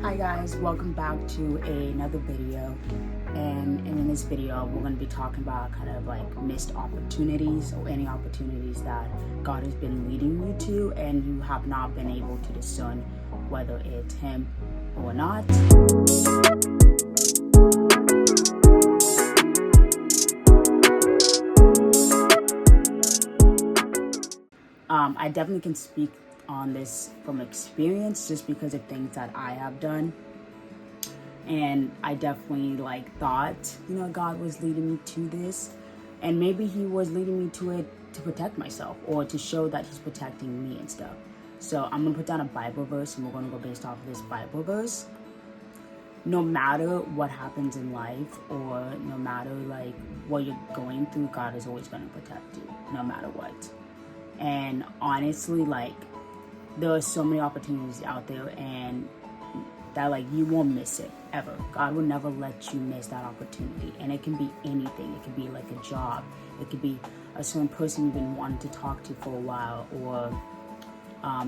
Hi guys, welcome back to another video, and in this video we're going to be talking about kind of like missed opportunities or any opportunities that God has been leading you to and you have not been able to discern whether it's Him or not. I definitely can speak on this from experience just because of things that I have done, and I definitely thought God was leading me to this, and maybe He was leading me to it to protect myself or to show that He's protecting me and stuff. So I'm gonna put down a Bible verse and we're gonna go based off of this Bible verse. No matter what happens in life or no matter what you're going through, God is always gonna protect you no matter what. And honestly, there are so many opportunities out there, and that you won't miss it ever. God will never let you miss that opportunity. And it can be anything. It could be like a job. It could be a certain person you've been wanting to talk to for a while, or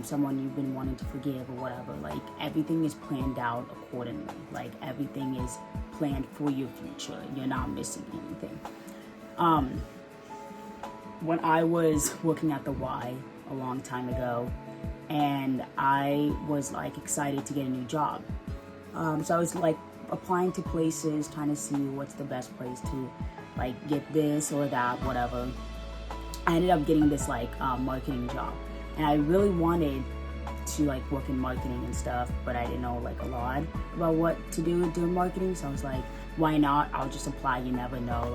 someone you've been wanting to forgive or whatever. Everything is planned out accordingly. Everything is planned for your future. You're not missing anything. When I was working at the Y a long time ago, and I was excited to get a new job. So I was applying to places, trying to see what's the best place to get this or that, whatever. I ended up getting this marketing job, and I really wanted to work in marketing and stuff, but I didn't know a lot about what to do doing marketing. So I was like, why not? I'll just apply. You never know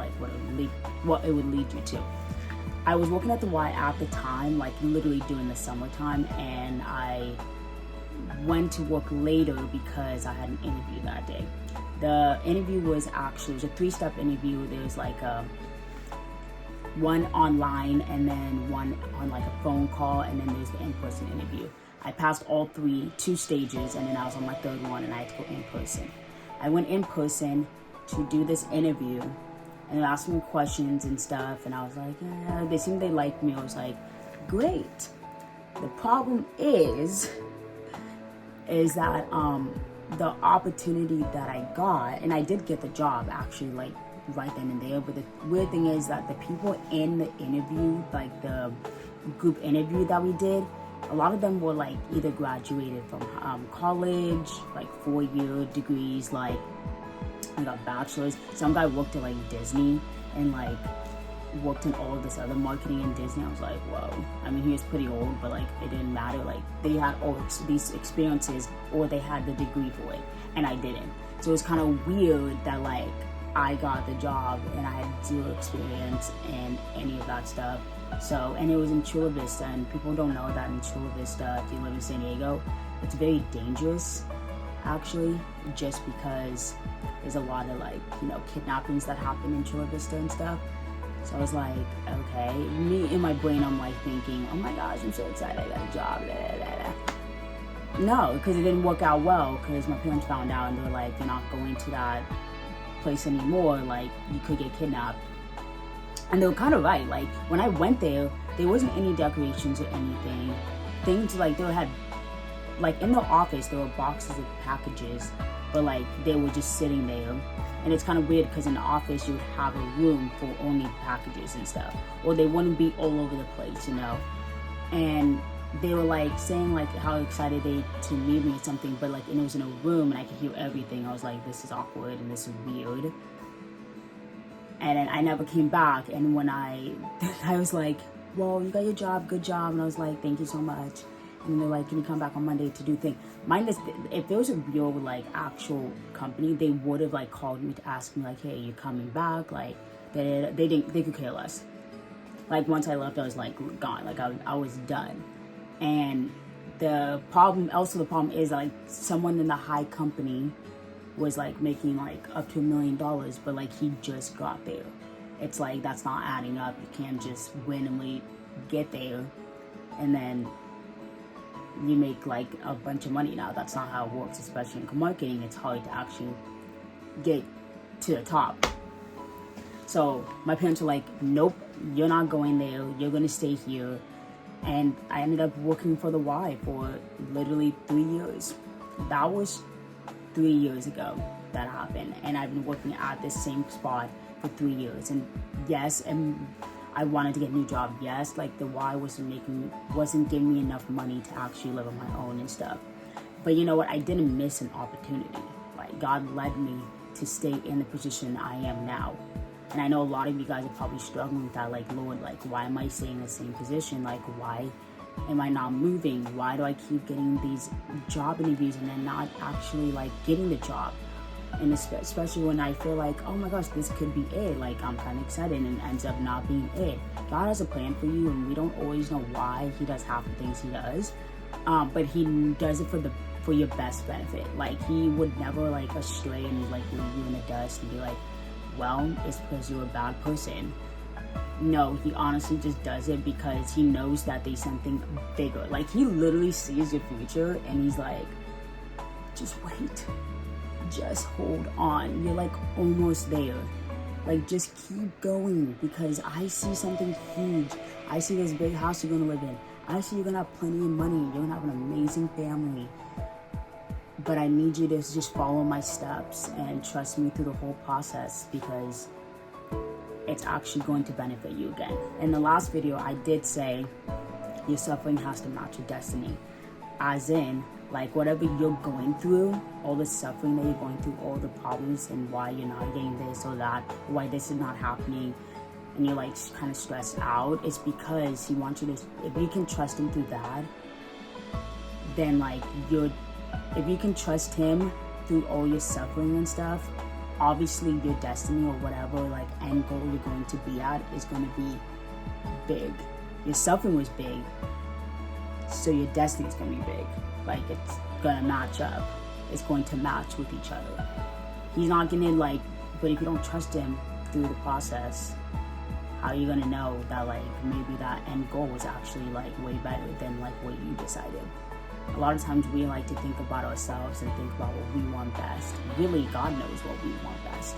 what it would lead you to. I was working at the Y at the time, literally during the summertime, and I went to work later because I had an interview that day. The interview was a 3-step interview. There was one online, and then one on a phone call, and then there's the in-person interview. I passed all 2 stages, and then I was on my 3rd one, and I had to go in person. I went in person to do this interview, and they asked me questions and stuff, and I was like, yeah, they liked me. I was like, great. The problem is that the opportunity that I got, and I did get the job actually right then and there, but the weird thing is that the people in the interview, the group interview that we did, a lot of them were either graduated from college, 4-year degrees, I got bachelor's. Some guy worked at Disney and worked in all of this other marketing in Disney. I was like, whoa. I mean, he was pretty old, but it didn't matter. They had all these experiences, or they had the degree for it, and I didn't. So it was kind of weird that I got the job and I had 0 experience in any of that stuff. So, and it was in Chula Vista, and people don't know that in Chula Vista, if you live in San Diego, it's very dangerous actually, just because there's a lot of kidnappings that happen in Chula Vista and stuff. So I was like, okay. Me in my brain, I'm thinking, oh my gosh, I'm so excited, I got a job. No, because it didn't work out well, because my parents found out and they were like, you're not going to that place anymore, you could get kidnapped. And they were kind of right. When I went there wasn't any decorations or anything. Things they had in the office, there were boxes of packages, but they were just sitting there. And it's kind of weird because in the office you would have a room for only packages and stuff, or they wouldn't be all over the place, And they were saying how excited they to meet me or something, but it was in a room and I could hear everything. I was like, this is awkward and this is weird. And then I never came back. And when I was like, well, you got your job, good job. And I was like, thank you so much. And they're like, can you come back on Monday to do things? Mind is, if there was a real actual company, they would have called me to ask me hey, are you coming back? They could care less. Once I left, I was gone. I was done. And the problem is someone in the high company was making up to $1 million, but he just got there. It's that's not adding up. You can't just randomly get there and then you make a bunch of money. Now that's not how it works, especially in marketing. It's hard to actually get to the top. So my parents were like, nope, you're not going there, you're gonna stay here. And I ended up working for the Y for literally 3 years. That was 3 years ago that happened, and I've been working at this same spot for 3 years. And yes, and I wanted to get a new job. Yes, like the Y wasn't giving me enough money to actually live on my own and stuff. But you know what? I didn't miss an opportunity. Like, God led me to stay in the position I am now. And I know a lot of you guys are probably struggling with that. Like, Lord, like, why am I staying in the same position? Like, why am I not moving? Why do I keep getting these job interviews and then not actually like getting the job? And especially when I feel like, oh my gosh, this could be it. Like, I'm kind of excited, and it ends up not being it. God has a plan for you, and we don't always know why He does half the things He does. But He does it for your best benefit. Like, He would never like astray and like leave you in the dust and be like, well, it's because you're a bad person. No, He honestly just does it because He knows that there's something bigger. Like, He literally sees your future, and He's like, just wait. Just hold on. You're like almost there. Like, just keep going, because I see something huge. I see this big house you're gonna live in. I see you're gonna have plenty of money. You're gonna have an amazing family. But I need you to just follow my steps and trust me through the whole process, because it's actually going to benefit you again. In the last video, I did say your suffering has to match your destiny. As in, like, whatever you're going through, all the suffering that you're going through, all the problems and why you're not getting this or that, why this is not happening, and you're like kind of stressed out, it's because He wants you to, if you can trust Him through that, then like if you can trust Him through all your suffering and stuff, obviously your destiny or whatever like end goal you're going to be at is going to be big. Your suffering was big, so your destiny is going to be big. Like, it's gonna match up. It's going to match with each other. He's not gonna like, but if you don't trust Him through the process, how are you gonna know that like maybe that end goal was actually like way better than like what you decided? A lot of times we like to think about ourselves and think about what we want best. Really, God knows what we want best.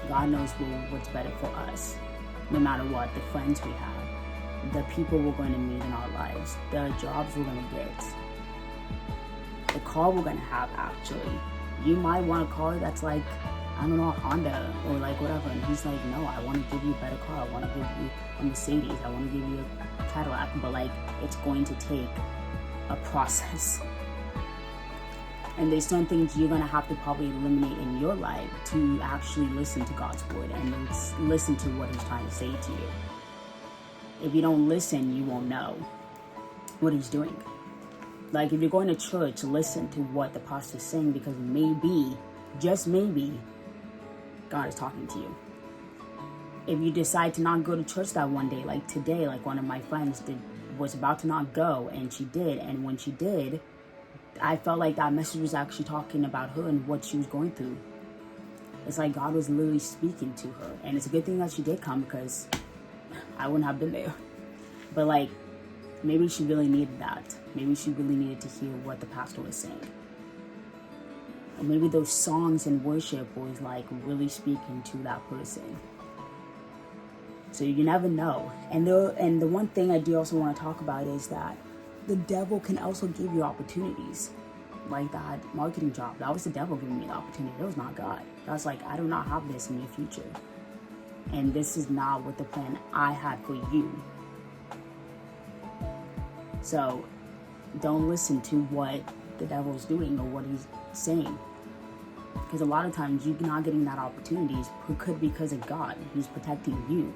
God knows what's better for us, no matter what. The friends we have, the people we're going to meet in our lives, the jobs we're going to get, the car we're gonna have. Actually, you might want a car that's like, I don't know, a Honda or like whatever, and He's like, no, I want to give you a better car. I want to give you a Mercedes. I want to give you a Cadillac. But like, it's going to take a process, and there's some things you're gonna have to probably eliminate in your life to actually listen to God's word and listen to what He's trying to say to you. If you don't listen, you won't know what He's doing. Like, if you're going to church, listen to what the pastor's saying, because maybe, just maybe, God is talking to you. If you decide to not go to church that one day, like today, like one of my friends was about to not go, and she did, and when she did, I felt like that message was actually talking about her and what she was going through. It's like God was literally speaking to her, and it's a good thing that she did come, because I wouldn't have been there. But like, maybe she really needed that. Maybe she really needed to hear what the pastor was saying. Or maybe those songs and worship was like really speaking to that person. So you never know. And the one thing I do also want to talk about is that the devil can also give you opportunities. Like that marketing job, that was the devil giving me the opportunity. It was not God. I was like, I do not have this in your future. And this is not what the plan I had for you. So don't listen to what the devil is doing or what he's saying. Because a lot of times you're not getting that opportunity could be because of God. He's protecting you.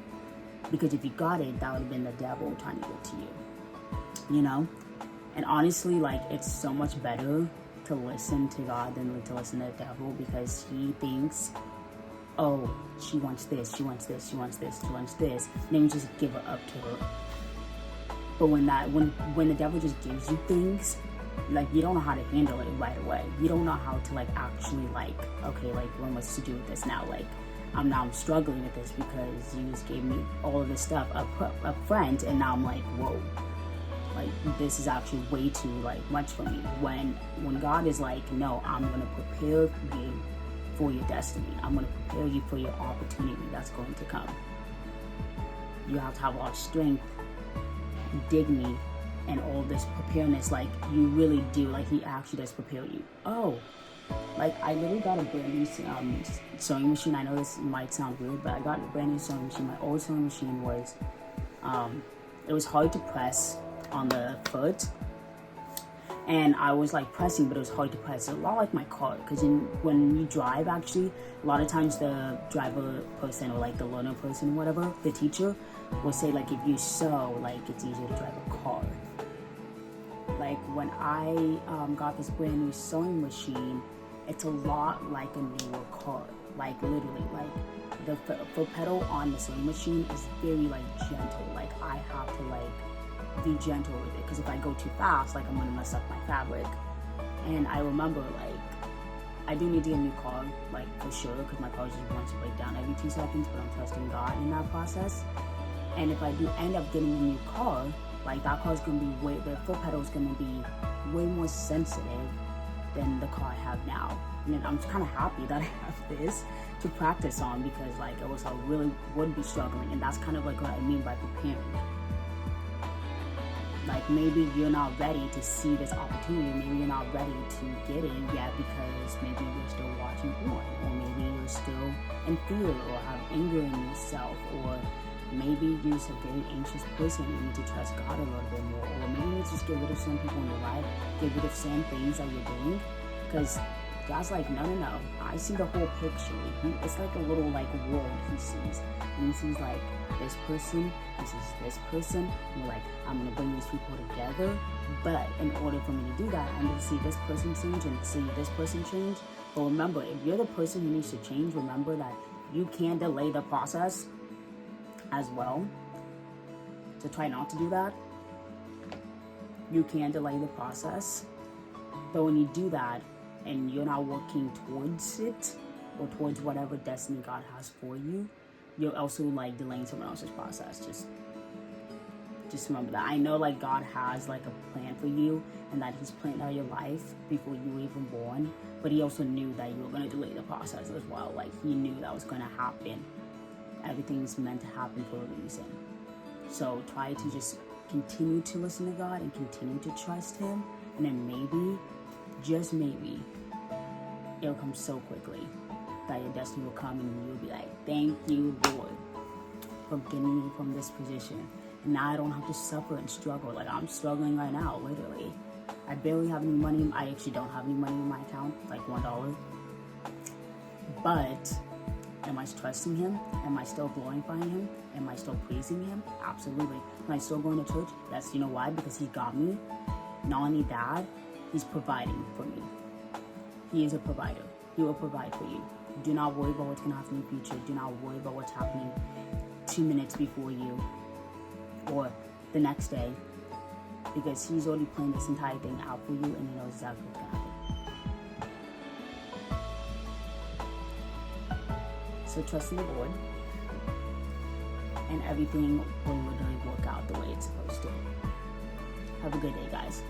Because if you got it, that would have been the devil trying to get to you. You know? And honestly, like, it's so much better to listen to God than to listen to the devil, because he thinks, oh, she wants this, she wants this, she wants this, she wants this. And then you just give it up to her. But when the devil just gives you things, like, you don't know how to handle it right away. You don't know how to, like, actually, like, okay, like, what am I supposed to do with this now? Like, I'm struggling with this because you just gave me all of this stuff up front, and now I'm like, whoa, like, this is actually way too, like, much for me. When God is like, no, I'm going to prepare you for your destiny. I'm going to prepare you for your opportunity that's going to come. You have to have a lot of strength, dignity, and all this preparedness. Like, you really do. Like, he actually does prepare you. Oh, Like, I literally got a brand new sewing machine. I know this might sound weird, but I got a brand new sewing machine. My old sewing machine was, it was hard to press on the foot. And I was like pressing, but it was hard to press. A lot like my car, because when you drive, actually, a lot of times the driver person or like the learner person, whatever, the teacher will say like if you sew, like it's easier to drive a car. Like when I got this brand new sewing machine, it's a lot like a newer car. Like literally, like the foot pedal on the sewing machine is very like gentle. Like I have to like be gentle with it, because if I go too fast, like I'm gonna mess up my fabric. And I remember like I do need to get a new car, like for sure, because my car just wants to break down every 2 seconds, but I'm trusting God in that process. And if I do end up getting a new car, like that car is gonna be the foot pedal is gonna be way more sensitive than the car I have now. And I'm kind of happy that I have this to practice on, because like I really would be struggling. And that's kind of like what I mean by preparing. Like maybe you're not ready to see this opportunity, maybe you're not ready to get it yet because maybe you're still watching porn, or maybe you're still in fear or have anger in yourself, or maybe you're just a very anxious person and you need to trust God a little bit more, or maybe you need to just get rid of some people in your life, get rid of some things that you're doing, because God's like, no, I see the whole picture. It's like a little like world he sees, and he sees like this person, this is this person, and you're like, I'm gonna bring these people together, but in order for me to do that, I need to see this person change and see this person change. But remember, if you're the person who needs to change, remember that you can delay the process as well. So try not to do that. You can delay the process, but when you do that and you're not working towards it or towards whatever destiny God has for you, you're also like delaying someone else's process. Just remember that. I know like God has like a plan for you, and that he's planned out your life before you were even born, but he also knew that you were going to delay the process as well. Like he knew that was going to happen. Everything's meant to happen for a reason. So try to just continue to listen to God and continue to trust him, and then maybe, just maybe, it'll come so quickly that your destiny will come and you'll be like, thank you, Lord, for getting me from this position. And now I don't have to suffer and struggle. Like I'm struggling right now, literally. I barely have any money. I actually don't have any money in my account, like $1. But am I trusting him? Am I still glorifying him? Am I still praising him? Absolutely. Am I still going to church? Yes, you know why? Because he got me. Not only that, he's providing for me. He is a provider. He will provide for you. Do not worry about what's going to happen in the future. Do not worry about what's happening 2 minutes before you or the next day, because he's already planned this entire thing out for you, and he knows exactly what's going to happen. So trust in the Lord, and everything will literally work out the way it's supposed to. Have a good day, guys.